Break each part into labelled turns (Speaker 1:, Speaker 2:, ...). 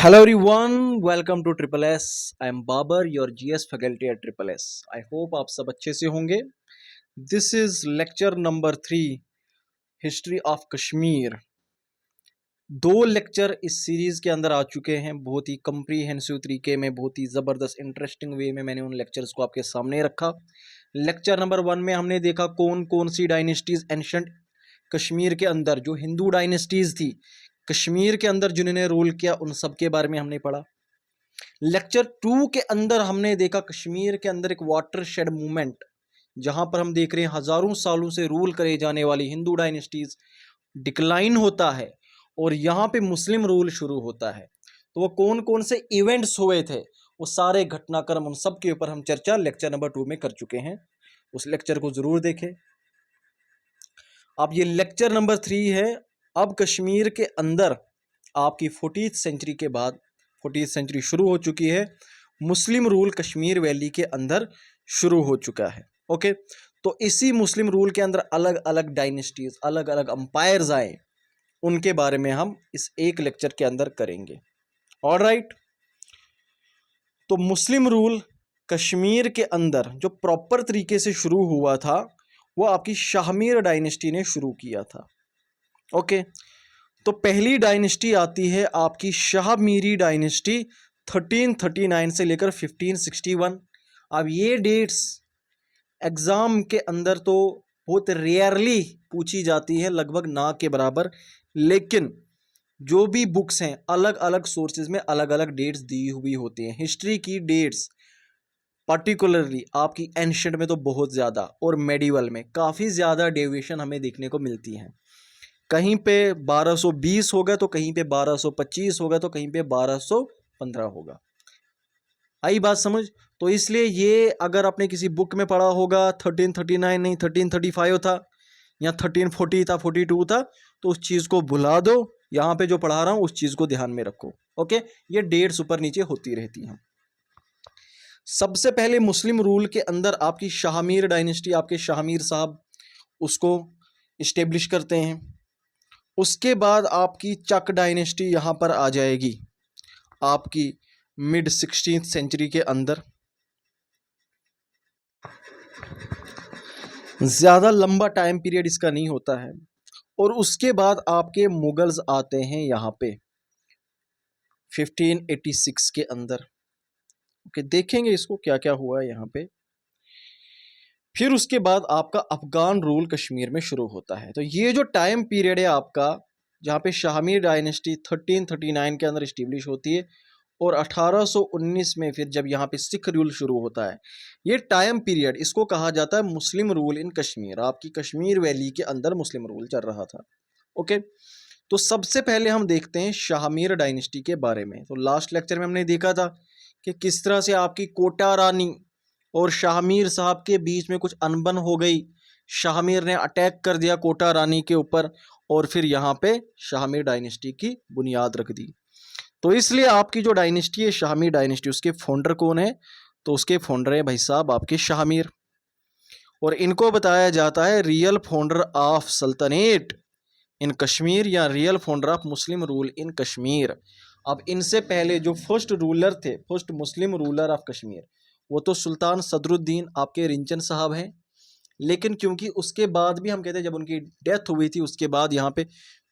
Speaker 1: Hello everyone, welcome to Triple S. I am Babar, your GS faculty at Triple S. I hope आप सब अच्छे से होंगे. This is lecture number 3, History of Kashmir. दो lecture इस series के अंदर आ चुके हैं. बहुत ही कम्प्रीहेंसिव तरीके में, बहुत ही ज़बरदस्त इंटरेस्टिंग वे में मैंने उन लेक्चर्स को आपके सामने रखा. लेक्चर नंबर 1 में हमने देखा कौन कौन सी डायनेस्टीज एंशंट कश्मीर के अंदर, जो हिंदू डायनेस्टीज थी कश्मीर के अंदर जिन्होंने रूल किया, उन सब के बारे में हमने पढ़ा. लेक्चर 2 के अंदर हमने देखा कश्मीर के अंदर एक वाटर शेड मूवमेंट, जहां पर हम देख रहे हैं हजारों सालों से रूल करे जाने वाली हिंदू डायनेस्टीज डिक्लाइन होता है और यहाँ पे मुस्लिम रूल शुरू होता है. तो वो कौन कौन से इवेंट्स हुए थे, वो सारे घटनाक्रम, उन सब के ऊपर हम चर्चा लेक्चर नंबर 2 में कर चुके हैं. उस लेक्चर को जरूर देखें. अब ये लेक्चर नंबर 3 है. अब कश्मीर के अंदर आपकी 40th सेंचुरी के बाद, 40th सेंचुरी शुरू हो चुकी है, मुस्लिम रूल कश्मीर वैली के अंदर शुरू हो चुका है. ओके, तो इसी मुस्लिम रूल के अंदर अलग अलग डायनेस्टीज, अलग अलग अंपायर्स आए, उनके बारे में हम इस एक लेक्चर के अंदर करेंगे. ऑलराइट, तो मुस्लिम रूल कश्मीर के अंदर जो प्रॉपर तरीके से शुरू हुआ था वो आपकी शाहमीर डायनेस्टी ने शुरू किया था. ओके, तो पहली डायनेस्टी आती है आपकी शाहमीरी डायनेस्टी 1339 से लेकर 1561. अब ये डेट्स एग्ज़ाम के अंदर तो बहुत रेयरली पूछी जाती है, लगभग ना के बराबर, लेकिन जो भी बुक्स हैं अलग अलग सोर्सेज में अलग अलग डेट्स दी हुई होती हैं. हिस्ट्री की डेट्स पर्टिकुलरली आपकी एंशिएंट में तो बहुत ज़्यादा और मेडिवल में काफ़ी ज़्यादा डेविएशन हमें देखने को मिलती हैं. कहीं पे 1220 होगा तो कहीं पे 1225 होगा तो कहीं पे 1215 होगा. आई बात समझ? तो इसलिए ये अगर आपने किसी बुक में पढ़ा होगा 1339 नहीं 1335 था या 1340 था, 42 था, तो उस चीज़ को भुला दो. यहाँ पे जो पढ़ा रहा हूँ उस चीज़ को ध्यान में रखो. ओके, ये डेट्स ऊपर नीचे होती रहती हैं. सबसे पहले मुस्लिम रूल के अंदर आपकी शाहमीर डायनेस्टी, आपके शाहमीर साहब उसको इस्टेब्लिश करते हैं. उसके बाद आपकी चक डायनेस्टी यहाँ पर आ जाएगी आपकी मिड 16th सेंचुरी के अंदर. ज़्यादा लंबा टाइम पीरियड इसका नहीं होता है. और उसके बाद आपके मुगल्स आते हैं यहाँ पे 1586 के अंदर. ओके, देखेंगे इसको क्या क्या हुआ है यहाँ पे. फिर उसके बाद आपका अफगान रूल कश्मीर में शुरू होता है. तो ये जो टाइम पीरियड है आपका, जहाँ पे शाहमीर डायनेस्टी 1339 के अंदर इस्टेब्लिश होती है और 1819 में फिर जब यहाँ पे सिख रूल शुरू होता है, ये टाइम पीरियड इसको कहा जाता है मुस्लिम रूल इन कश्मीर. आपकी कश्मीर वैली के अंदर मुस्लिम रूल चल रहा था. ओके, तो सबसे पहले हम देखते हैं शाहमीर डायनेस्टी के बारे में. तो लास्ट लेक्चर में हमने देखा था कि किस तरह से आपकी कोटा रानी और शाहमीर साहब के बीच में कुछ अनबन हो गई. शाहमीर ने अटैक कर दिया कोटा रानी के ऊपर और फिर यहाँ पे शाहमीर डायनेस्टी की बुनियाद रख दी. तो इसलिए आपकी जो डायनेस्टी है शाहमीर डायनेस्टी, उसके फाउंडर कौन है? तो उसके फाउंडर है भाई साहब आपके शाहमीर. और इनको बताया जाता है रियल फाउंडर ऑफ सल्तनेट इन कश्मीर या real founder of Muslim rule in Kashmir. अब इनसे पहले जो फर्स्ट रूलर थे, first Muslim ruler of Kashmir, वो तो सुल्तान सदरुद्दीन आपके रिंचन साहब हैं. लेकिन क्योंकि उसके बाद भी हम कहते हैं जब उनकी डेथ हुई थी, उसके बाद यहाँ पे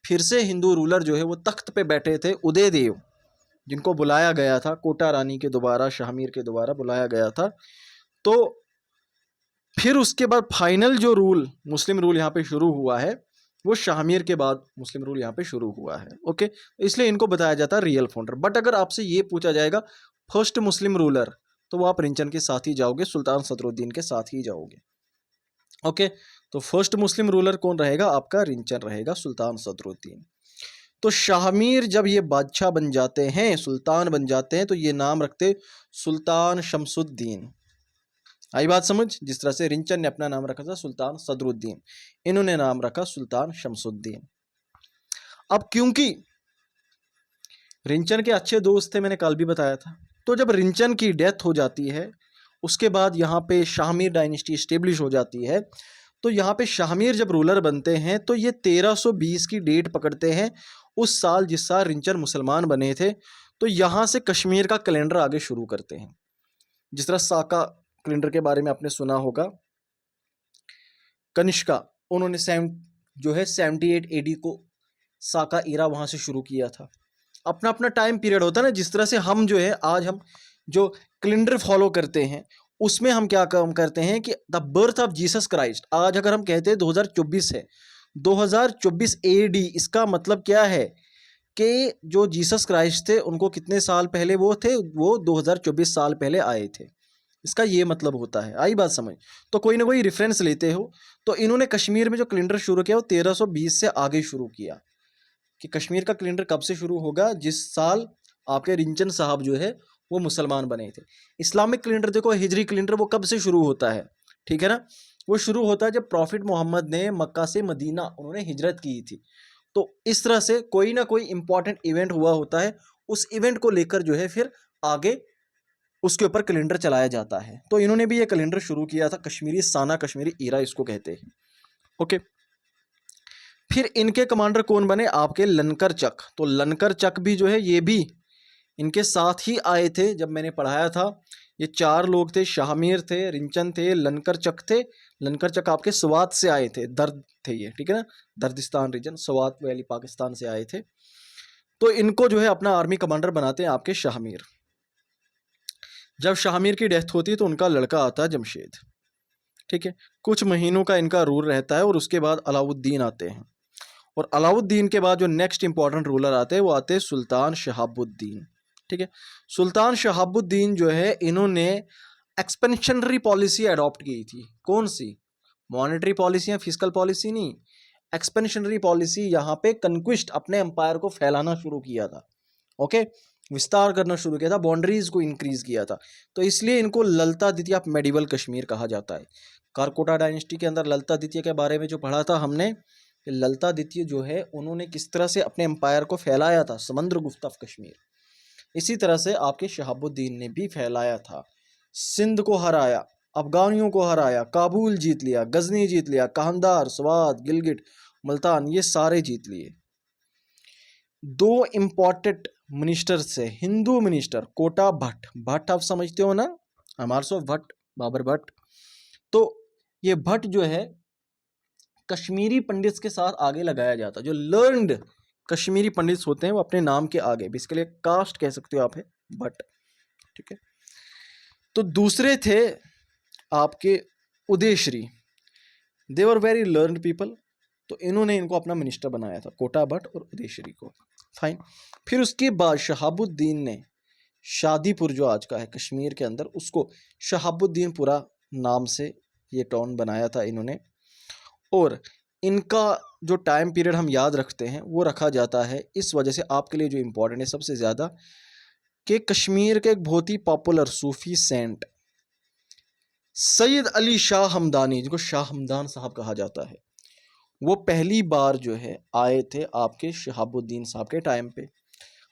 Speaker 1: फिर से हिंदू रूलर जो है वो तख्त पे बैठे थे, उदयदेव, जिनको बुलाया गया था कोटा रानी के दोबारा, शाहमीर के दोबारा बुलाया गया था. तो फिर उसके बाद फाइनल जो रूल मुस्लिम रूल यहाँ पे शुरू हुआ है वो शाहमीर के बाद मुस्लिम रूल यहाँ पे शुरू हुआ है. ओके, इसलिए इनको बताया जाता है रियल फाउंडर. बट अगर आपसे ये पूछा जाएगा फर्स्ट मुस्लिम रूलर, तो वो आप रिंचन के साथ ही जाओगे, सुल्तान सदरुद्दीन के साथ ही जाओगे. ओके, तो फर्स्ट मुस्लिम रूलर कौन रहेगा? आपका रिंचन रहेगा, सुल्तान सदरुद्दीन. तो शाहमीर जब ये बादशाह बन जाते हैं, सुल्तान बन जाते हैं, तो ये नाम रखते सुल्तान शमसुद्दीन. आई बात समझ? जिस तरह से रिंचन ने अपना नाम रखा था सुल्तान सदरुद्दीन, इन्होंने नाम रखा सुल्तान शमसुद्दीन. अब क्योंकि रिंचन के अच्छे दोस्त थे, मैंने कल भी बताया था, तो जब रिंचन की डेथ हो जाती है उसके बाद यहाँ पे शाहमीर डायनेस्टी स्टेब्लिश हो जाती है. तो यहाँ पे शाहमीर जब रूलर बनते हैं तो ये 1320 की डेट पकड़ते हैं उस साल जिस साल रिंचन मुसलमान बने थे, तो यहाँ से कश्मीर का कैलेंडर आगे शुरू करते हैं। जिस तरह साका कैलेंडर के बारे में आपने सुना होगा, कनिष्का उन्होंने 78 AD को साका ईरा वहाँ से शुरू किया था। अपना अपना टाइम पीरियड होता है ना, जिस तरह से हम जो है आज हम जो कैलेंडर फॉलो करते हैं उसमें हम क्या काम करते हैं कि the birth of Jesus Christ, आज अगर हम कहते हैं 2024 है, 2024 AD, इसका मतलब क्या है कि जो जीसस क्राइस्ट थे उनको कितने साल पहले वो थे, वो 2024 साल पहले आए थे। इसका ये मतलब होता है, आई बात समझ। तो कोई ना कोई रेफरेंस लेते हो। तो इन्होंने कश्मीर में जो कैलेंडर शुरू किया वो 1320 से आगे शुरू किया। कि कश्मीर का कैलेंडर कब से शुरू होगा, जिस साल आपके रिंचन साहब जो है वो मुसलमान बने थे। इस्लामिक कैलेंडर देखो, हिजरी कैलेंडर वो कब से शुरू होता है, ठीक है ना, वो शुरू होता है जब प्रॉफिट मोहम्मद ने मक्का से मदीना उन्होंने हिजरत की थी। तो इस तरह से कोई ना कोई इंपॉर्टेंट इवेंट हुआ होता है, उस इवेंट को लेकर जो है फिर आगे उसके ऊपर कैलेंडर चलाया जाता है। तो इन्होंने भी ये कैलेंडर शुरू किया था, कश्मीरी साना, कश्मीरी ईरा इसको कहते हैं। ओके, फिर इनके कमांडर कौन बने, आपके लनकर चक। तो लनकर चक भी जो है ये भी इनके साथ ही आए थे जब मैंने पढ़ाया था। ये 4 लोग थे, शाहमीर थे, रिंचन थे, लनकर चक थे। लनकर चक आपके स्वात से आए थे, दर्द थे ये, ठीक है ना, दर्दिस्तान रीजन, स्वात वैली पाकिस्तान से आए थे। तो इनको जो है अपना आर्मी कमांडर बनाते हैं आपके शाहमीर। जब शाहमीर की डेथ होती है तो उनका लड़का आता है जमशेद, ठीक है। कुछ महीनों का इनका रूल रहता है और उसके बाद अलाउद्दीन आते हैं। और अलाउद्दीन के बाद जो नेक्स्ट इंपॉर्टेंट रूलर आते हैं वो आते हैं सुल्तान शहाबुद्दीन, ठीक है। सुल्तान शहाबुद्दीन जो है इन्होंने एक्सपेंशनरी पॉलिसी अडॉप्ट की थी। कौन सी, मॉनेटरी पॉलिसी या फिजिकल पॉलिसी नहीं, एक्सपेंशनरी पॉलिसी। यहाँ पे कंक्विस्ट, अपने एम्पायर को फैलाना शुरू किया था, ओके, विस्तार करना शुरू किया था, बाउंड्रीज को इंक्रीज किया था। तो इसलिए इनको ललता द्वितीय ऑफ मेडिवल कश्मीर कहा जाता है। कारकोटा डायनेस्टी के अंदर ललता द्वितीय के बारे में जो पढ़ा था हमने, कि ललता द्वितीय जो है उन्होंने किस तरह से अपने एम्पायर को फैलाया था, समंद्रगुप्त ऑफ कश्मीर। इसी तरह से आपके शहाबुद्दीन ने भी फैलाया था, सिंध को हराया, अफगानियों को हराया, काबुल जीत लिया, गजनी जीत लिया, कहांदार, स्वात, गिलगिट, मुल्तान, ये सारे जीत लिए। 2 इंपॉर्टेंट मिनिस्टर से, हिंदू मिनिस्टर, कोटा भट्ट, भट्ट आप समझते हो ना, हमारे भट्ट, बाबर भट्ट। तो ये भट्ट जो है कश्मीरी पंडित के साथ आगे लगाया जाता, जो लर्नड कश्मीरी पंडित होते हैं वो अपने नाम के आगे, बेसिकली कास्ट कह सकते हो आप, है भट्ट, ठीक है। तो दूसरे थे आपके उदयश्री, दे वर वेरी लर्नड पीपल। तो इन्होंने इनको अपना मिनिस्टर बनाया था, कोटा भट्ट और उदयश्री को, फाइन। फिर उसके बाद शहाबुद्दीन ने शादीपुर जो आज का है कश्मीर के अंदर, उसको शहाबुद्दीन पूरा नाम से ये टाउन बनाया था इन्होंने। और इनका जो टाइम पीरियड हम याद रखते हैं वो रखा जाता है इस वजह से, आपके लिए जो इम्पोर्टेंट है सबसे ज़्यादा, कि कश्मीर के एक बहुत ही popular Sufi saint Syed Ali Shah Hamdani, जिनको शाह हमदान साहब कहा जाता है, वो पहली बार जो है आए थे आपके शहाबुद्दीन साहब के टाइम पे।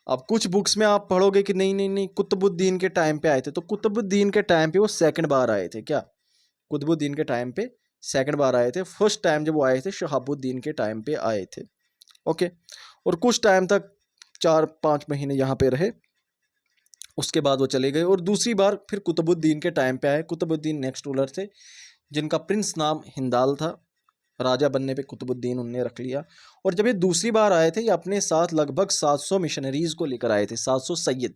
Speaker 1: अब कुछ बुक्स में आप पढ़ोगे कि नहीं नहीं नहीं कुतुबुद्दीन के टाइम पे आए थे, तो कुतुबुद्दीन के टाइम पे वो सेकंड बार आए थे। क्या, कुतुबुद्दीन के टाइम पे सेकंड बार आए थे, फर्स्ट टाइम जब वो आए थे शहाबुद्दीन के टाइम पे आए थे, ओके। और कुछ टाइम तक 4-5 महीने यहाँ पे रहे, उसके बाद वो चले गए और दूसरी बार फिर कुतुबुद्दीन के टाइम पे आए। कुतुबुद्दीन नेक्स्ट रूलर थे जिनका प्रिंस नाम हिंदाल था, राजा बनने पे कुतुबुद्दीन उनने रख लिया। और जब ये दूसरी बार आए थे, ये अपने साथ लगभग 700 मिशनरीज को लेकर आए थे, 700 सैयद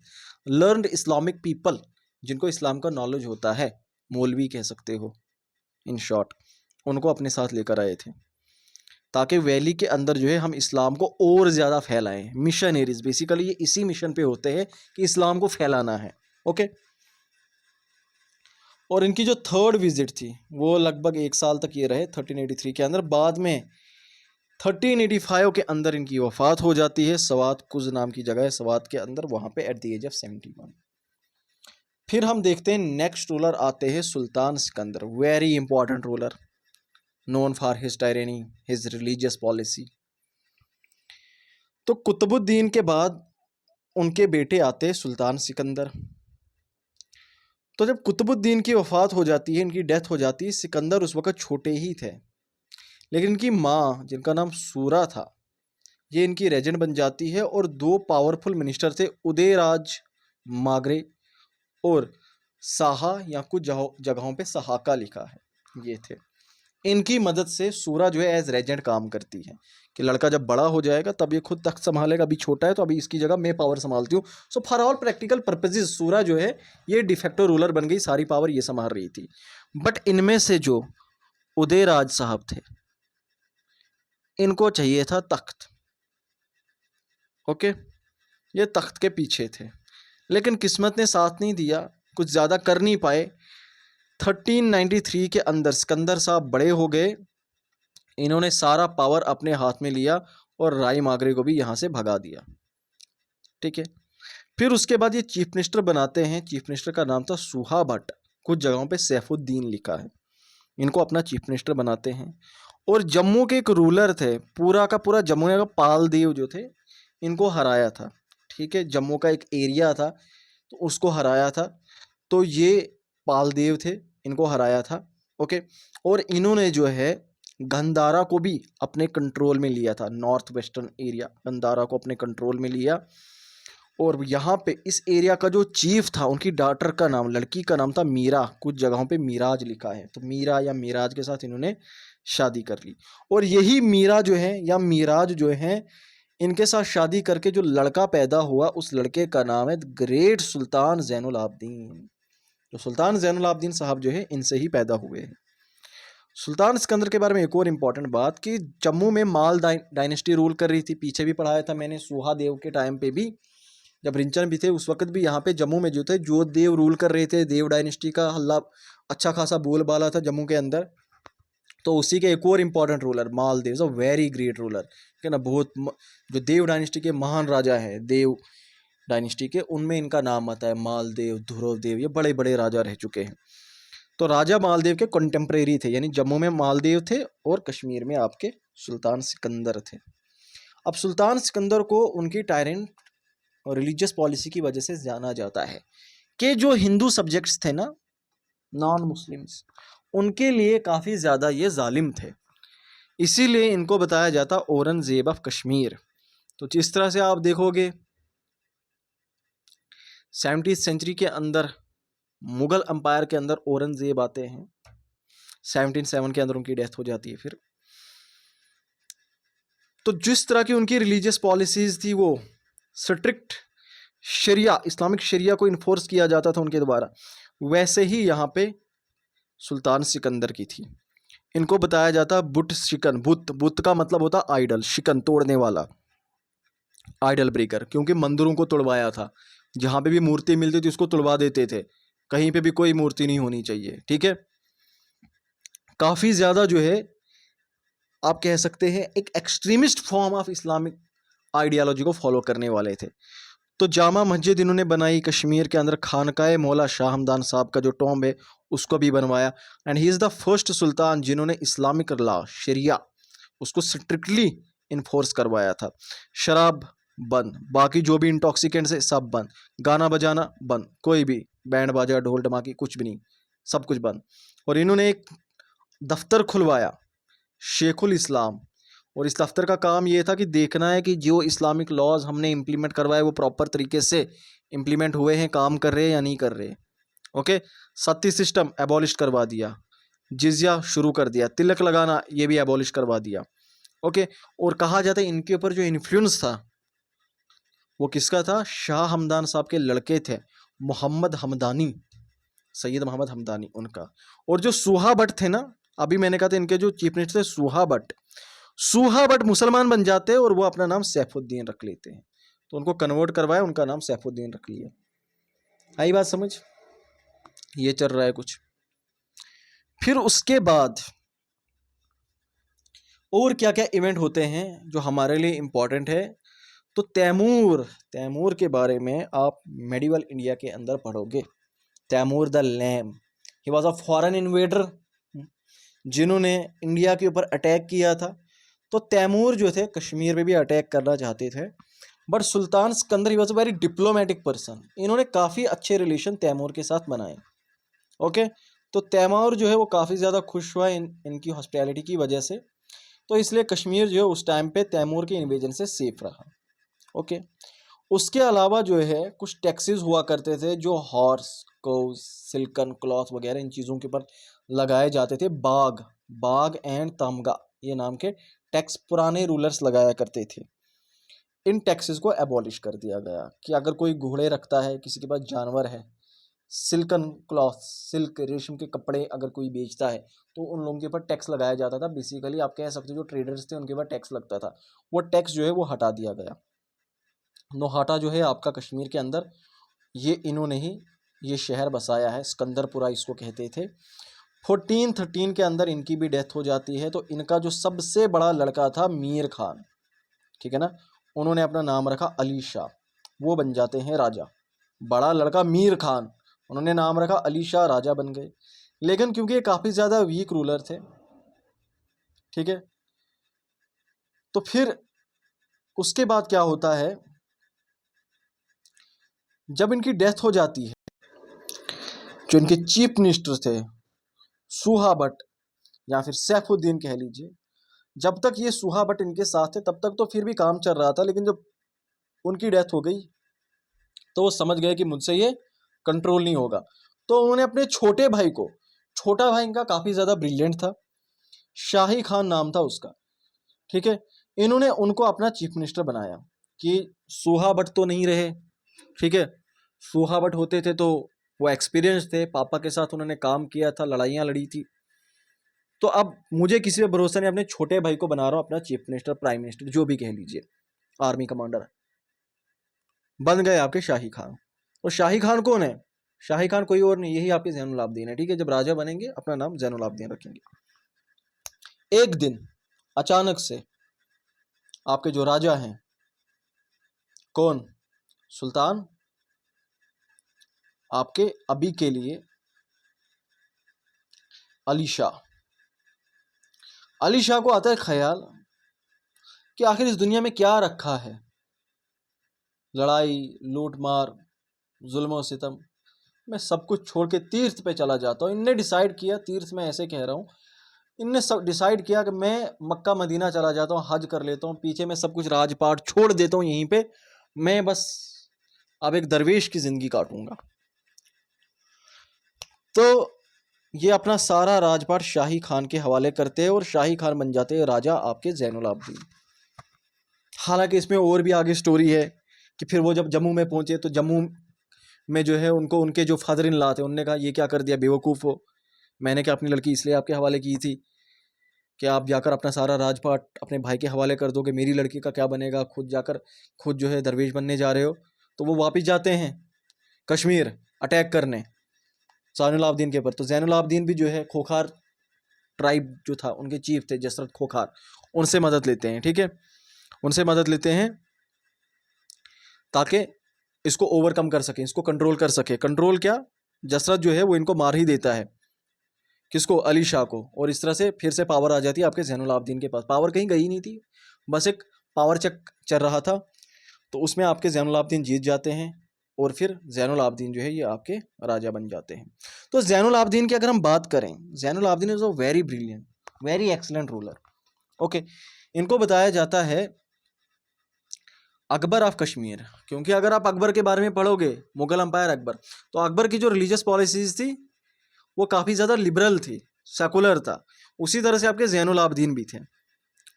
Speaker 1: लर्नड इस्लामिक पीपल, जिनको इस्लाम का नॉलेज होता है, मौलवी कह सकते हो इन शॉर्ट, उनको अपने साथ लेकर आए थे ताकि वैली के अंदर जो है हम इस्लाम को और ज़्यादा फैलाएं। मिशनरीज बेसिकली ये इसी मिशन पे होते हैं कि इस्लाम को फैलाना है, ओके। और इनकी जो थर्ड विजिट थी वो लगभग 1 साल तक ये रहे 1383 के अंदर। बाद में 1385 के अंदर इनकी वफात हो जाती है, सवात कुज नाम की जगह है सवात के अंदर, वहाँ पे एट द एज ऑफ 71। फिर हम देखते हैं नेक्स्ट रूलर आते हैं सुल्तान Sikandar, very important ruler, known for his tyranny, his religious policy। तो कुतुबुद्दीन के बाद उनके बेटे आते सुल्तान सिकंदर। तो जब कुतुबुद्दीन की वफात हो जाती है, इनकी डेथ हो जाती है, सिकंदर उस वक्त छोटे ही थे, लेकिन इनकी माँ जिनका नाम सूरा था, ये इनकी रेजेंट बन जाती है। और दो पावरफुल मिनिस्टर थे, उदयराज मागरे और साहा, या कुछ जगहों पे सहाका लिखा है, ये थे। इनकी मदद से सूरा जो है एज रेजेंट काम करती है कि लड़का जब बड़ा हो जाएगा तब ये खुद तख्त संभालेगा, अभी छोटा है तो अभी इसकी जगह मैं पावर संभालती हूँ। So for all practical purposes सूरा जो है ये डिफेक्टो रूलर बन गई, सारी पावर ये संभाल रही थी। बट इनमें से जो उदयराज साहब थे, इनको चाहिए था तख्त। ओके, ये तख्त के पीछे थे, लेकिन किस्मत ने साथ नहीं दिया, कुछ ज़्यादा कर नहीं पाए। 1393 के अंदर सिकंदर साहब बड़े हो गए, इन्होंने सारा पावर अपने हाथ में लिया और राई मागरे को भी यहाँ से भगा दिया। ठीक है, फिर उसके बाद ये चीफ मिनिस्टर बनाते हैं। चीफ मिनिस्टर का नाम था सुहा भट्ट, कुछ जगहों पे सैफुद्दीन लिखा है। इनको अपना चीफ मिनिस्टर बनाते हैं। और जम्मू के एक रूलर थे, पूरा का पूरा जम्मू का पालदेव जो थे, इनको हराया था। ठीक है, जम्मू का एक एरिया था तो उसको हराया था, तो ये पालदेव थे, इनको हराया था। ओके, और इन्होंने जो है गंधारा को भी अपने कंट्रोल में लिया था, नॉर्थ वेस्टर्न एरिया गंधारा को अपने कंट्रोल में लिया। और यहाँ पे इस एरिया का जो चीफ था, उनकी डॉटर का नाम, लड़की का नाम था मीरा, कुछ जगहों पे मीराज लिखा है, तो मीरा या मीराज के साथ इन्होंने शादी कर ली। और यही मीरा जो है या मीराज जो है, इनके साथ शादी करके जो लड़का पैदा हुआ, उस लड़के का नाम है ग्रेट सुल्तान जैनुल आबदीन। तो सुल्तान जैनुल आबदीन साहब जो है इनसे ही पैदा हुए हैं। सुल्तान सिकंदर के बारे में एक और इम्पॉर्टेंट बात कि जम्मू में माल डायनेस्टी रूल कर रही थी, पीछे भी पढ़ाया था मैंने, सुहादेव के टाइम पे भी, जब रिंचन भी थे उस वक्त भी यहाँ पे जम्मू में जो थे जोधदेव रूल कर रहे थे। देव डायनेस्टी का हल्ला अच्छा खासा बोलबाला था जम्मू के अंदर। तो उसी के एक और important ruler Maldev, very great ruler, ठीक है ना, बहुत जो देव डायनेस्टी के महान राजा हैं, देव डायनेस्टी के, उनमें इनका नाम आता है मालदेव, ध्रुवदेव, ये बड़े बड़े राजा रह चुके हैं। तो राजा मालदेव के कंटेम्प्रेरी थे, यानी जम्मू में मालदेव थे और कश्मीर में आपके सुल्तान सिकंदर थे। अब सुल्तान सिकंदर को उनकी टायरेंट और रिलीजियस पॉलिसी की वजह से जाना जाता है कि जो हिंदू सब्जेक्ट्स थे ना, नॉन मुस्लिम्स, उनके लिए काफ़ी ज़्यादा ये जालिम थे, इसीलिए इनको बताया जाता औरंगजेब ऑफ कश्मीर। तो जिस तरह से आप देखोगे 17वीं सेंचुरी के अंदर मुगल अंपायर के अंदर औरंगजेब आते हैं, 1707 के अंदर उनकी डेथ हो जाती है। फिर तो जिस तरह की उनकी रिलीजियस पॉलिसीज थी, वो स्ट्रिक्ट शरिया, इस्लामिक शरिया को इन्फोर्स किया जाता था उनके द्वारा, वैसे ही यहाँ पे सुल्तान सिकंदर की थी। इनको बताया जाता बुत शिकन, बुत का मतलब होता आइडल, शिकन तोड़ने वाला, आइडल ब्रेकर, क्योंकि मंदिरों को तोड़वाया था, जहाँ पे भी मूर्ति मिलती थी उसको तोड़वा देते थे, कहीं पे भी कोई मूर्ति नहीं होनी चाहिए। ठीक है, काफ़ी ज़्यादा जो है आप कह सकते हैं एक extremist form of Islamic ideology को फॉलो करने वाले थे। तो जामा मस्जिद इन्होंने बनाई कश्मीर के अंदर, खानकाए मौला शाह हमदान साहब का जो टॉम्ब है उसको भी बनवाया। And he is the first सुल्तान जिन्होंने इस्लामिक लॉ शरिया उसको स्ट्रिक्टली इन्फोर्स करवाया था। शराब बंद, बाकी जो भी इंटॉक्सिकेंट्स है सब बंद, गाना बजाना बंद, कोई भी बैंड बाजा ढोल धमाकी कुछ भी नहीं, सब कुछ बंद। और इन्होंने एक दफ्तर खुलवाया, शेखुल इस्लाम, और इस दफ्तर का काम ये था कि देखना है कि जो इस्लामिक लॉज हमने इम्प्लीमेंट करवाए वो प्रॉपर तरीके से इम्प्लीमेंट हुए हैं, काम कर रहे हैं या नहीं कर रहे। ओके, सत्ती सिस्टम एबॉलिश करवा दिया, जिजिया शुरू कर दिया, तिलक लगाना ये भी एबॉलिश करवा दिया। ओके, और कहा जाता है इनके ऊपर जो इन्फ्लुएंस था वो किसका था, शाह हमदान साहब के लड़के थे मोहम्मद हमदानी, सैयद मोहम्मद हमदानी उनका। और जो सूहा भट्ट थे ना, अभी मैंने कहा था इनके जो चीफ मिनिस्टर थे सूहा भट्ट, सूहा भट्ट मुसलमान बन जाते हैं और वो अपना नाम सैफुद्दीन रख लेते हैं, तो उनको कन्वर्ट करवाया, उनका नाम सैफुद्दीन रख लिया। आई बात समझ, ये चल रहा है कुछ। फिर उसके बाद और क्या क्या इवेंट होते हैं जो हमारे लिए इम्पोर्टेंट है, तो तैमूर के बारे में आप मेडिवल इंडिया के अंदर पढ़ोगे। Taimur the lame, he was a foreign invader जिन्होंने इंडिया के ऊपर अटैक किया था। तो तैमूर जो थे कश्मीर में भी अटैक करना चाहते थे, but Sultan Sikandar he was a very diplomatic person, इन्होंने काफ़ी अच्छे रिलेशन तैमूर के साथ बनाए। ओके, तो तैमूर जो है वो काफ़ी ज़्यादा खुश हुआ इनकी हॉस्पिटैलिटी की वजह से। तो इसलिए कश्मीर जो है उस टाइम पे तैमूर के इन्वेजन से सेफ रहा। ओके, उसके अलावा जो है कुछ टैक्सेस हुआ करते थे जो हॉर्स को सिल्कन क्लॉथ वगैरह इन चीज़ों के ऊपर लगाए जाते थे। बाग बाग एंड तमगा ये नाम के टैक्स पुराने रूलर्स लगाया करते थे। इन टैक्सेस को एबॉलिश कर दिया गया कि अगर कोई घोड़े रखता है, किसी के पास जानवर है, सिल्कन क्लॉथ सिल्क रेशम के कपड़े अगर कोई बेचता है तो उन लोगों के ऊपर टैक्स लगाया जाता था। बेसिकली आप कह सकते हो जो ट्रेडर्स थे उनके ऊपर टैक्स लगता था, वो टैक्स जो है वो हटा दिया गया। नोहाटा जो है आपका कश्मीर के अंदर, ये इन्होंने ही ये शहर बसाया है, सिकंदरपुरा इसको कहते थे। 1413 के अंदर इनकी भी डेथ हो जाती है। तो इनका जो सबसे बड़ा लड़का था मीर खान, ठीक है ना, उन्होंने अपना नाम रखा अली शाह, वो बन जाते हैं राजा। बड़ा लड़का मीर खान, उन्होंने नाम रखा अली शाह, राजा बन गए। लेकिन क्योंकि ये काफ़ी ज़्यादा वीक रूलर थे, ठीक है, तो फिर उसके बाद क्या होता है, जब इनकी डेथ हो जाती है, जो इनके चीफ मिनिस्टर थे सुहा भट्ट या फिर सैफुद्दीन कह लीजिए, जब तक ये सुहा भट्ट इनके साथ थे तब तक तो फिर भी काम चल रहा था। लेकिन जब उनकी डेथ हो गई तो वो समझ गए कि मुझसे ये कंट्रोल नहीं होगा। तो उन्होंने अपने छोटे भाई को, छोटा भाई इनका काफ़ी ज़्यादा ब्रिलियंट था, शाही खान नाम था उसका, ठीक है, इन्होंने उनको अपना चीफ मिनिस्टर बनाया कि सुहा भट्ट तो नहीं रहे, ठीक है, सुहा भट्ट होते थे तो वो एक्सपीरियंस थे, पापा के साथ उन्होंने काम किया था, लड़ाइयाँ लड़ी थी, तो अब मुझे किसी पे भरोसा नहीं, अपने छोटे भाई को बना रहा हूँ अपना चीफ मिनिस्टर, प्राइम मिनिस्टर, जो भी कह लीजिए, आर्मी कमांडर। बन गए आपके शाही खान। और शाही खान कौन है? शाही खान कोई और नहीं, यही आपके जैनुल आबदीन है, ठीक है। जब राजा बनेंगे अपना नाम जैनुल आबदीन रखेंगे। एक दिन अचानक से आपके जो राजा हैं, कौन? सुल्तान आपके अभी के लिए अली शाह, अली शाह को आता है ख्याल कि आखिर इस दुनिया में क्या रखा है, लड़ाई लूट मार जुल्म सितम, मैं सब कुछ छोड़ के तीर्थ पे चला जाता हूँ। इनने डिसाइड किया, तीर्थ में ऐसे कह रहा हूँ, इनने सब डिसाइड किया कि मैं मक्का मदीना चला जाता हूँ, हज कर लेता हूँ, पीछे मैं सब कुछ राजपाट छोड़ देता हूँ, यहीं पे मैं बस अब एक दरवेश की ज़िंदगी काटूंगा। तो ये अपना सारा राजपाट शाही खान के हवाले करते हैं और शाही खान बन जाते हैं राजा आपके जैनुल आबदीन। हालांकि इसमें और भी आगे स्टोरी है कि फिर वो जब जम्मू में पहुंचे तो जम्मू में जो है उनको उनके जो फादर इन लॉ थे उनने कहा ये क्या कर दिया बेवकूफ़ हो, मैंने क्या अपनी लड़की इसलिए आपके हवाले की थी कि आप जाकर अपना सारा राजपाट अपने भाई के हवाले कर दोगे, मेरी लड़की का क्या बनेगा, खुद जाकर खुद जो है दरवेश बनने जा रहे हो। तो वो वापस जाते हैं कश्मीर अटैक करने जैनुल आबदीन के ऊपर। तो जैनुल आबदीन भी जो है खोखार ट्राइब जो था उनके चीफ थे जसरत खोखार, उनसे मदद लेते हैं, ठीक है, उनसे मदद लेते हैं ताकि इसको ओवरकम कर सकें, इसको कंट्रोल कर सके। कंट्रोल क्या, जसरत जो है वो इनको मार ही देता है, किसको? अली शाह को। और इस तरह से फिर से पावर आ जाती है आपके जैनुल आबदीन के पास। पावर कहीं गई नहीं थी, बस एक पावर चेक चल रहा था, तो उसमें आपके जैनुल आबदीन जीत जाते हैं और फिर जैनुल आबदीन जो है ये आपके राजा बन जाते हैं। तो जैनुल आबदीन की अगर हम बात करें, Zainul Abedin is a very brilliant, very excellent ruler. Okay, इनको बताया जाता है अकबर ऑफ कश्मीर, क्योंकि अगर आप अकबर के बारे में पढ़ोगे, मुगल अंपायर अकबर, तो अकबर की जो रिलीजियस पॉलिसीज थी वो काफ़ी ज़्यादा लिबरल थी, सेकुलर था। उसी तरह से आपके जैनुल आबदीन भी थे।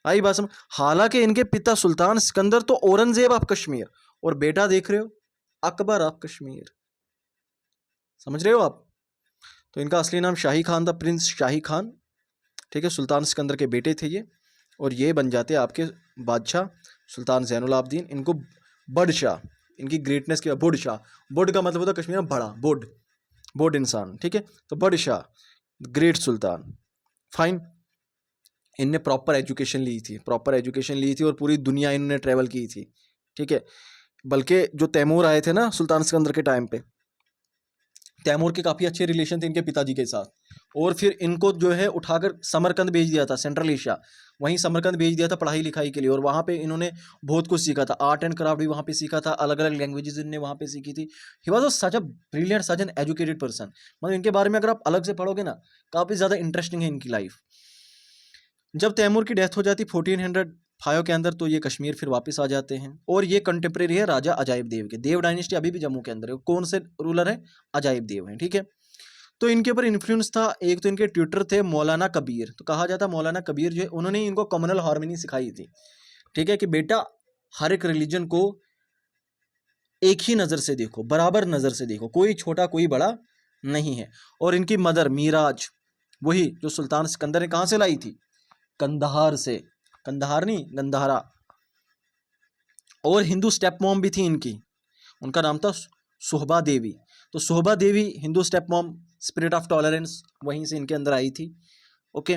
Speaker 1: आई बात समझ। हालांकि इनके पिता सुल्तान सिकंदर तो औरंगजेब ऑफ कश्मीर, और बेटा देख रहे हो अकबर ऑफ कश्मीर, समझ रहे हो आप। तो इनका असली नाम शाही खान था, प्रिंस शाही खान, ठीक है, सुल्तान सिकंदर के बेटे थे ये, और ये बन जाते आपके बादशाह सुल्तान जैनुल आबदीन। इनको बड़ शाह, इनकी ग्रेटनेस की बुढ़ शाह, बुढ़ का मतलब होता है कश्मीर में बड़ा, बुढ़, बुढ़ इंसान, ठीक है, तो बड़ शाह, ग्रेट सुल्तान। फाइन, इनने प्रॉपर एजुकेशन ली थी, प्रॉपर एजुकेशन ली थी और पूरी दुनिया इन्होंने ट्रैवल की थी, ठीक है। बल्कि जो तैमूर आए थे ना सुल्तान सिकंदर के टाइम पे, तैमूर के काफ़ी अच्छे रिलेशन थे इनके पिताजी के साथ, और फिर इनको जो है उठाकर समरकंद भेज दिया था, सेंट्रल एशिया, वहीं समरकंद भेज दिया था पढ़ाई लिखाई के लिए, और वहाँ पे इन्होंने बहुत कुछ सीखा था, आर्ट एंड क्राफ्ट भी वहाँ पे सीखा था, अलग अलग लैंग्वेजेस इन्होंने वहाँ पे सीखी थी। ही was a such a brilliant, such an educated person. मतलब इनके बारे में अगर आप अलग से पढ़ोगे ना, काफ़ी ज़्यादा इंटरेस्टिंग है इनकी लाइफ। जब तैमूर की डेथ हो जाती 1405 के अंदर, तो ये कश्मीर फिर वापस आ जाते हैं। और ये कंटेम्प्रेरी है राजा अजायब देव के। देव डायनेस्टी अभी भी जम्मू के अंदर है। कौन से रूलर है? अजायब देव हैं, ठीक है। तो इनके ऊपर इन्फ्लुएंस था, एक तो इनके ट्यूटर थे मौलाना कबीर, तो कहा जाता मौलाना कबीर जो है उन्होंने इनको कम्युनल हार्मनी सिखाई थी, ठीक है, कि बेटा हर एक रिलीजन को एक ही नज़र से देखो, बराबर नज़र से देखो, कोई छोटा कोई बड़ा नहीं है। और इनकी मदर मीराज, वही जो सुल्तान सिकंदर ने कहाँ से लाई थी? कंधार से। कंधार नहीं, गंधारा। और हिंदू स्टेप मॉम भी थी इनकी, उनका नाम था सुहबा देवी। तो Suhaba Devi Hindu step mom, spirit of tolerance वहीं से इनके अंदर आई थी। ओके,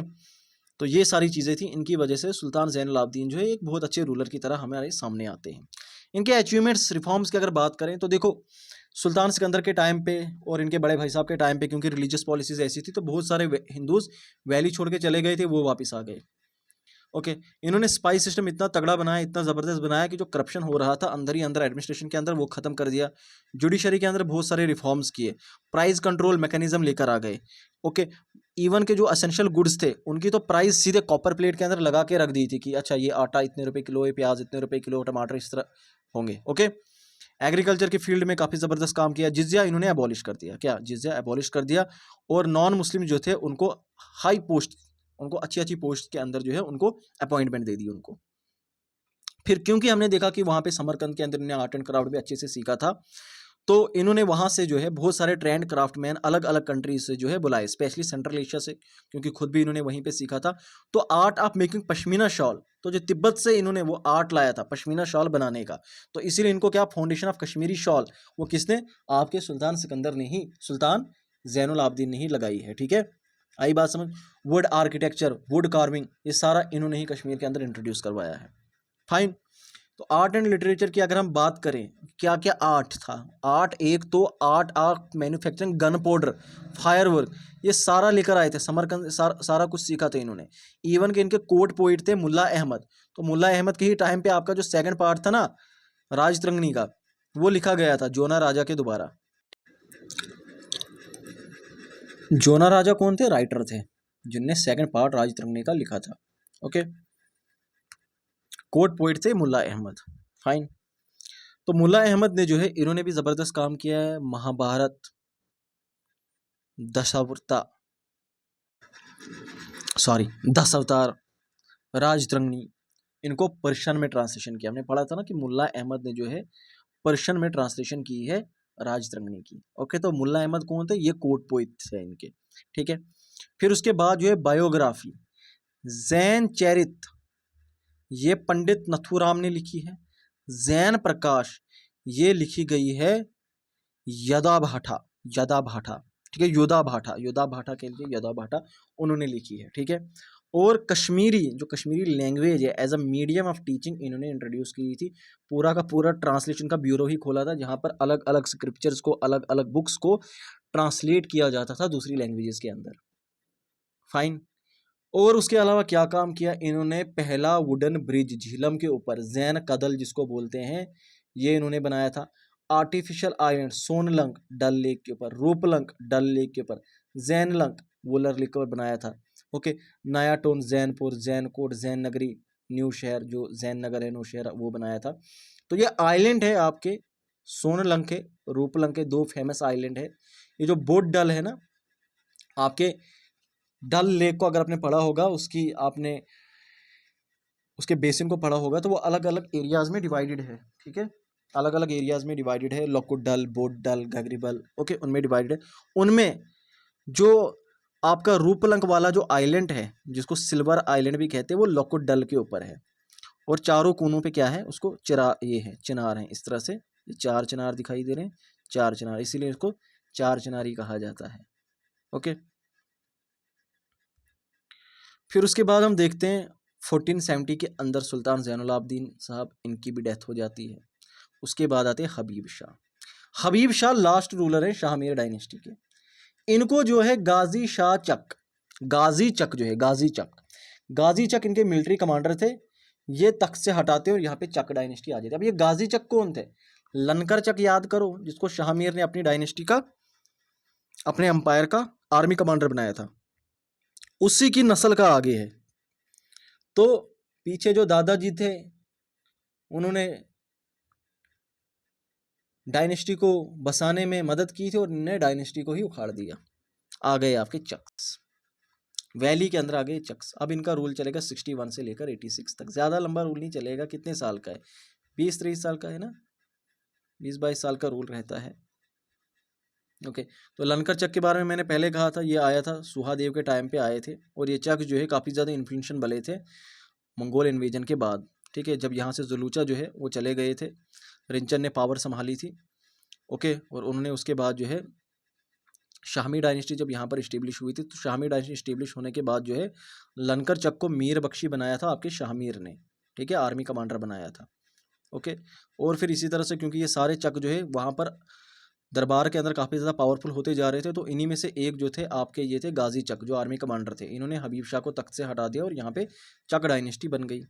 Speaker 1: तो ये सारी चीज़ें थी, इनकी वजह से सुल्तान ज़ैनुल आबिदीन जो है एक बहुत अच्छे रूलर की तरह हमारे सामने आते हैं। इनके अचीवमेंट्स, रिफॉर्म्स की अगर बात करें तो देखो, सुल्तान सिकंदर के टाइम पे और इनके बड़े भाई साहब के टाइम पे, क्योंकि रिलीजियस पॉलिसीज ऐसी थी, तो बहुत सारे हिंदूज वैली छोड़ के चले गए थे, वो वापस आ गए। ओके, इन्होंने स्पाई सिस्टम इतना तगड़ा बनाया, इतना ज़बरदस्त बनाया कि जो करप्शन हो रहा था अंदर ही अंदर एडमिनिस्ट्रेशन के अंदर, वो ख़त्म कर दिया। जुडिशरी के अंदर बहुत सारे रिफॉर्म्स किए, प्राइस कंट्रोल मैकेनिज्म लेकर आ गए। ओके, इवन के जो असेंशियल गुड्स थे उनकी तो प्राइस सीधे कॉपर प्लेट के अंदर लगा के रख दी थी कि अच्छा ये आटा इतने रुपए किलो, ये प्याज इतने रुपए किलो, टमाटर इस तरह होंगे। ओके, एग्रीकल्चर की फील्ड में काफ़ी ज़बरदस्त काम किया। जिजिया इन्होंने अबॉलिश कर दिया, क्या जिजिया अबॉलिश कर दिया। और नॉन मुस्लिम जो थे उनको हाई पोस्ट, उनको अच्छी अच्छी पोस्ट के अंदर जो है उनको अपॉइंटमेंट दे दी उनको। फिर क्योंकि हमने देखा कि वहाँ पे समरकंद के अंदर इन्होंने आर्ट एंड क्राफ्ट भी अच्छे से सीखा था, तो इन्होंने वहाँ से जो है बहुत सारे ट्रेंड क्राफ्टमैन अलग अलग कंट्रीज से जो है बुलाए, स्पेशली सेंट्रल एशिया से, क्योंकि खुद भी इन्होंने वहीं पे सीखा था। तो art of making pashmina shawl, तो जो तिब्बत से इन्होंने वो आर्ट लाया था पश्मीना शॉल बनाने का, तो इसीलिए इनको क्या फाउंडेशन ऑफ कश्मीरी शॉल, वो किसने? आपके सुल्तान सिकंदर ने ही, सुल्तान जैनुल आबिदीन ने ही लगाई है, ठीक है। आई बात समझ? वुड आर्किटेक्चर, वुड कार्विंग, ये सारा इन्होंने ही कश्मीर के अंदर इंट्रोड्यूस करवाया है। फाइन। तो आर्ट एंड लिटरेचर की अगर हम बात करें, क्या क्या आर्ट था? आर्ट, एक तो art of manufacturing gun powder, fire work, ये सारा लेकर आए थे समरकंद, सारा कुछ सीखा था इन्होंने। इवन के इनके कोर्ट पोइट थे मुल्ला अहमद, तो मुल्ला अहमद के ही टाइम पे आपका जो सेकंड पार्ट था ना राजतरंगिणी का, वो लिखा गया था जोना राजा के दोबारा। जोना राजा कौन थे? राइटर थे जिनने सेकंड पार्ट राजतरंगिणी का लिखा था। ओके, कोर्ट पोइट थे मुल्ला अहमद। फाइन। तो मुल्ला अहमद ने जो है इन्होंने भी ज़बरदस्त काम किया है। महाभारत, दस अवतार, राजतरंगिणी, इनको पर्शियन में ट्रांसलेशन किया। हमने पढ़ा था ना कि मुल्ला अहमद ने जो है पर्शियन में ट्रांसलेशन की है राजतरंगिणी की। ओके, तो मुल्ला अहमद कौन थे? ये कोर्ट पोइट थे इनके, ठीक है। फिर उसके बाद जो है बायोग्राफी, जैन चरित, ये पंडित नथुराम ने लिखी है। जैन प्रकाश, ये लिखी गई है यदा भाटा, यदा भाटा, ठीक है, योदा भाटा, योदा भाटा के लिए यदा भाटा उन्होंने लिखी है, ठीक है। और कश्मीरी, जो कश्मीरी लैंग्वेज है as a medium of teaching इन्होंने इंट्रोड्यूस की थी। पूरा का पूरा ट्रांसलेशन का ब्यूरो ही खोला था, जहाँ पर अलग अलग स्क्रिप्चर्स को, अलग अलग बुक्स को ट्रांसलेट किया जाता था दूसरी लैंग्वेजेस के अंदर। फाइन। और उसके अलावा क्या काम किया इन्होंने? पहला वुडन ब्रिज झीलम के ऊपर, जैन कदल जिसको बोलते हैं, ये इन्होंने बनाया था। आर्टिफिशियल आइलैंड सोनलंक डल लेक के ऊपर, रूपलंक डल लेक के ऊपर, जैनलंक वुलर लेक के ऊपर बनाया था। ओके, नया टोन जैनपुर, जैनकोट, जैन नगरी, न्यू शहर, जो जैन नगर है, न्यू शहर, वो बनाया था। तो ये आइलैंड है आपके सोनलंक है, रूपलंक है, दो फेमस आइलैंड है। ये जो बोट डल है ना आपके, डल लेक को अगर आपने पढ़ा होगा, उसकी आपने उसके बेसिन को पढ़ा होगा, तो वो अलग अलग एरियाज में डिवाइडेड है, ठीक है, अलग अलग एरियाज में डिवाइडेड है। लोकुट डल, बोट डल, घाघरीबल, ओके, उनमें डिवाइडेड है। उनमें जो आपका रूपलंक वाला जो आइलैंड है, जिसको सिल्वर आइलैंड भी कहते हैं, वो लोकुट डल के ऊपर है। और चारों कोनों पे क्या है? उसको ये है, चिनार है, इस तरह से ये चार चिनार दिखाई दे रहे हैं, चार चिनार, इसीलिए इसको चार चिनारी कहा जाता है। ओके, फिर उसके बाद हम देखते हैं 1470 के अंदर सुल्तान ज़ैनुल आबिदीन साहब, इनकी भी डेथ हो जाती है। उसके बाद आते हैं हबीब शाह। हबीब शाह लास्ट रूलर है शाहमीर डायनेस्टी के। इनको जो है गाजी शाह चक, गाजी चक जो है, गाजी चक इनके मिलिट्री कमांडर थे। ये तख्त से हटाते और यहाँ पे चक डायनेस्टी आ जाती है। अब ये गाजी चक कौन थे? लनकर चक याद करो, जिसको शाहमीर ने अपनी डायनेस्टी का, अपने अंपायर का आर्मी कमांडर बनाया था, उसी की नस्ल का आगे है। तो पीछे जो दादाजी थे उन्होंने डायनेस्टी को बसाने में मदद की थी और इन्होंने डायनेस्टी को ही उखाड़ दिया। आ गए आपके चक्स, वैली के अंदर आ गए चक्स। अब इनका रूल चलेगा 61 से लेकर 86 तक। ज़्यादा लंबा रूल नहीं चलेगा। कितने साल का है? 20-23 साल का है ना, 20-22 साल का रूल रहता है। ओके, तो लंकर चक के बारे में मैंने पहले कहा था, ये आया था सुहादेव के टाइम पे आए थे और ये चक जो है काफ़ी ज़्यादा इन्फ्लुएंशियल बने थे मंगोल इन्वेजन के बाद। ठीक है, जब यहाँ से जुलूचा जो है वो चले गए थे, रिंचन ने पावर संभाली थी। ओके, और उन्होंने उसके बाद जो है शाहमी डायनेस्टी जब यहाँ पर इस्टेब्लिश हुई थी, तो शाहमी डायनेस्टी इस्टेब्लिश होने के बाद जो है लंकर चक को मीर बख्शी बनाया था आपके शाहमीर ने। ठीक है, आर्मी कमांडर बनाया था। ओके, और फिर इसी तरह से क्योंकि ये सारे चक जो है वहाँ पर दरबार के अंदर काफ़ी ज़्यादा पावरफुल होते जा रहे थे, तो इन्हीं में से एक जो थे आपके ये थे गाजी चक, जो आर्मी कमांडर थे। इन्होंने हबीब शाह को तख्त से हटा दिया और यहाँ पे चक डायनेस्टी बन गई।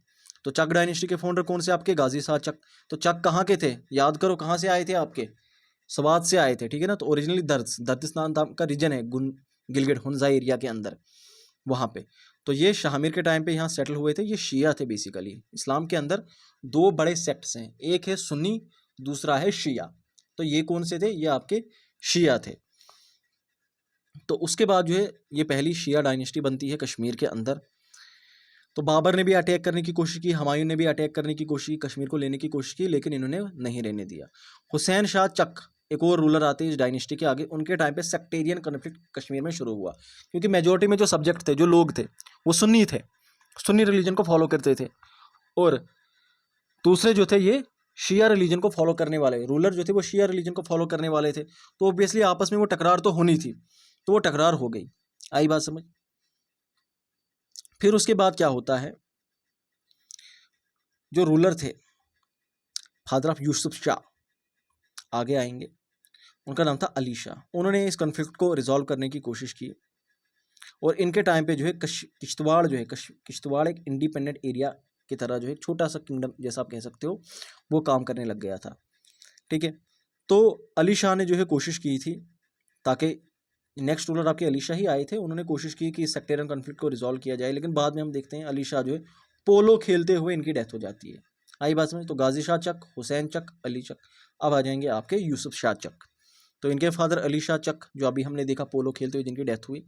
Speaker 1: तो चक डायनेस्टी के फाउंडर कौन से? आपके गाजी शाह चक। तो चक कहाँ के थे? याद करो, कहाँ से आए थे? आपके स्वात से आए थे। ठीक है ना, तो ओरिजिनली दर्दिस्तान का रीजन है, गिलगिट हुंजा एरिया के अंदर, वहाँ पे। तो ये शाहमीर के टाइम पे यहाँ सेटल हुए थे। ये शिया थे बेसिकली। इस्लाम के अंदर दो बड़े सेक्ट्स हैं, एक है सुन्नी, दूसरा है शिया। तो ये कौन से थे? ये आपके शिया थे। तो उसके बाद जो है ये पहली शिया डायनेस्टी बनती है कश्मीर के अंदर। तो बाबर ने भी अटैक करने की कोशिश की, हुमायूं ने भी अटैक करने की कोशिश की, कश्मीर को लेने की कोशिश की, लेकिन इन्होंने नहीं रहने दिया। हुसैन शाह चक एक और रूलर आते हैं इस डायनेस्टी के आगे। उनके टाइम पे सेक्टेरियन कन्फ्लिक्ट कश्मीर में शुरू हुआ, क्योंकि मेजोरिटी में जो सब्जेक्ट थे, जो लोग थे, वो सुन्नी थे, सुन्नी रिलीजन को फॉलो करते थे, और दूसरे जो थे ये शिया रिलीजन को फॉलो करने वाले रूलर जो थे वो शिया रिलीजन को फॉलो करने वाले थे। तो ऑब्वियसली आपस में वो टकरार तो होनी थी, तो वो टकरार हो गई। आई बात समझ? फिर उसके बाद क्या होता है, जो रूलर थे फादर ऑफ यूसुफ शाह आगे आएंगे, उनका नाम था अली शाह। उन्होंने इस कन्फ्लिक्ट को रिजॉल्व करने की कोशिश की और इनके टाइम पे जो है किश्तवाड़ जो है, किश्तवाड़ एक इंडिपेंडेंट एरिया की तरह जो है, छोटा सा किंगडम जैसा आप कह सकते हो, वो काम करने लग गया था। ठीक है, तो अली शाह ने जो है कोशिश की थी, ताकि नेक्स्ट रूलर आपके अली शाह ही आए थे, उन्होंने कोशिश की कि सेक्टेरियन कॉन्फ्लिक्ट को रिजॉल्व किया जाए, लेकिन बाद में हम देखते हैं अली शाह जो है पोलो खेलते हुए इनकी डेथ हो जाती है। आई बात समझ? तो गाजी शाह चक, हुसैन चक, अली चक। अब आ जाएंगे आपके यूसुफ शाह चक। तो इनके फादर अली शाह चक, जो अभी हमने देखा पोलो खेलते हुए जिनकी डेथ हुई।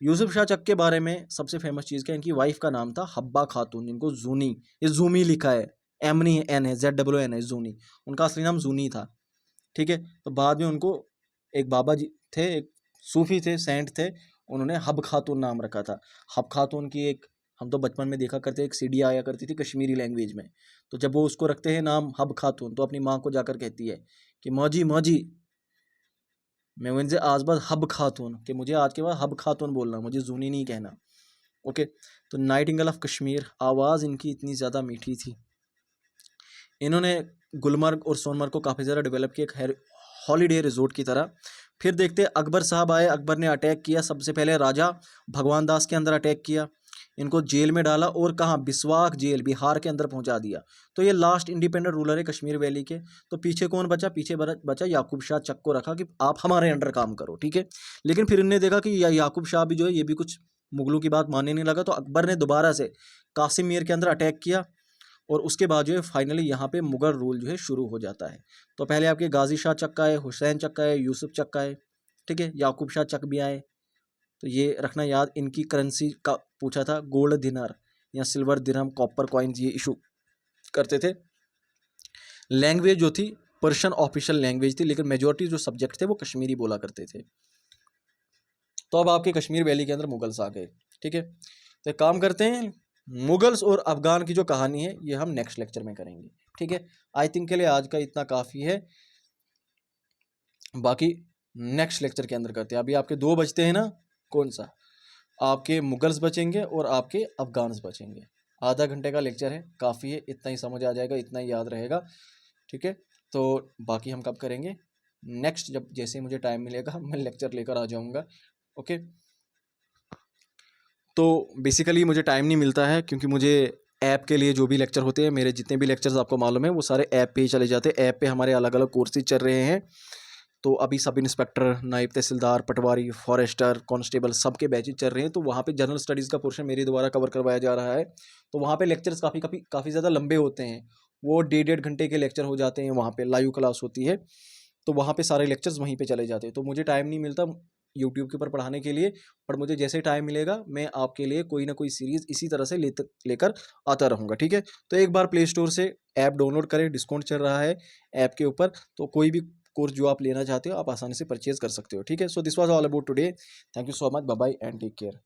Speaker 1: यूसुफ शाह चक के बारे में सबसे फेमस चीज़ क्या है, इनकी वाइफ का नाम था हब्बा खातून, जिनको जूनी, ये जूमी लिखा है, एम नहीं है, एन है, ZWN है, जूनी। उनका असली नाम जूनी था। ठीक है, तो बाद में उनको एक बाबा जी थे, एक सूफी थे, सेंट थे, उन्होंने हब खातून नाम रखा था। हब खातून की एक, हम तो बचपन में देखा करते, एक सीडी आया करती थी कश्मीरी लैंग्वेज में, तो जब वो उसको रखते हैं नाम हब खातून, तो अपनी माँ को जाकर कहती है कि मौजी मौजी, मैं उनसे आज बाद हब खातून, कि मुझे आज के बाद हब खातून बोलना, मुझे जूनी नहीं कहना। ओके, तो नाइटिंगेल ऑफ कश्मीर, आवाज़ इनकी इतनी ज़्यादा मीठी थी, इन्होंने गुलमर्ग और सोनमर्ग को काफ़ी ज़्यादा डेवलप किया एक हॉलीडे रिजोर्ट की तरह। फिर देखते अकबर साहब आए, अकबर ने अटैक किया, सबसे पहले राजा भगवान दास के अंदर अटैक किया, इनको जेल में डाला, और कहाँ? बिस्वाक जेल, बिहार के अंदर पहुंचा दिया। तो ये लास्ट इंडिपेंडेंट रूलर है कश्मीर वैली के। तो पीछे कौन बचा? पीछे बचा याकूब शाह चक को रखा कि आप हमारे अंडर काम करो। ठीक है, लेकिन फिर इन्होंने देखा कि याकूब शाह भी जो है ये भी कुछ मुगलों की बात मानने नहीं लगा, तो अकबर ने दोबारा से कासिम मीर के अंदर अटैक किया, और उसके बाद जो है फाइनली यहाँ पे मुगल रूल जो है शुरू हो जाता है। तो पहले आपके गाजी शाह चक आए, हुसैन चक आए, यूसुफ चक आए, ठीक है, याकूब शाह चक भी आए। तो ये रखना याद, इनकी करेंसी का पूछा था, गोल्ड दिनार या सिल्वर दिरहम, कॉपर कॉइन्स ये इशू करते थे। लैंग्वेज जो थी पर्शियन ऑफिशियल लैंग्वेज थी, लेकिन मेजोरिटी जो सब्जेक्ट थे वो कश्मीरी बोला करते थे। तो अब आपके कश्मीर वैली के अंदर मुगल्स आ गए। ठीक है, तो एक काम करते हैं, मुगल्स और अफगान की जो कहानी है ये हम नेक्स्ट लेक्चर में करेंगे। ठीक है, आई थिंक के लिए आज का इतना काफ़ी है, बाकी नेक्स्ट लेक्चर के अंदर करते हैं। अभी आपके दो बचते हैं ना, कौन सा? आपके मुगल्स बचेंगे और आपके अफगान्स बचेंगे। आधा घंटे का लेक्चर है, काफ़ी है, इतना ही समझ आ जाएगा, इतना ही याद रहेगा। ठीक है, तो बाकी हम कब करेंगे? नेक्स्ट, जब जैसे मुझे टाइम मिलेगा मैं लेक्चर लेकर आ जाऊँगा। ओके, तो बेसिकली मुझे टाइम नहीं मिलता है, क्योंकि मुझे ऐप के लिए जो भी लेक्चर होते हैं, मेरे जितने भी लेक्चर्स आपको मालूम है वो सारे ऐप पे ही चले जाते हैं। ऐप पे हमारे अलग अलग कोर्सेज चल रहे हैं, तो अभी सब इंस्पेक्टर, नायब तहसीलदार, पटवारी, फॉरेस्टर, कांस्टेबल सबके बैचेज चल रहे हैं, तो वहाँ पे जनरल स्टडीज़ का पोर्शन मेरे द्वारा कवर करवाया जा रहा है। तो वहाँ पे लेक्चर्स काफ़ी ज़्यादा लंबे होते हैं, वो 1.5 घंटे के लेक्चर हो जाते हैं, वहाँ पे लाइव क्लास होती है, तो वहाँ पे सारे लेक्चर्स वहीं पे चले जाते हैं। तो मुझे टाइम नहीं मिलता यूट्यूब के ऊपर पढ़ाने के लिए, पर मुझे जैसे टाइम मिलेगा मैं आपके लिए कोई ना कोई सीरीज़ इसी तरह से लेकर आता रहूँगा, ठीक है? तो एक बार प्ले स्टोर से ऐप डाउनलोड करें, डिस्काउंट चल रहा है ऐप के ऊपर, तो कोई भी कोर्स जो आप लेना चाहते हो आप आसानी से परचेज़ कर सकते हो, ठीक है? So this was all about today. Thank you so much, bye bye and take care.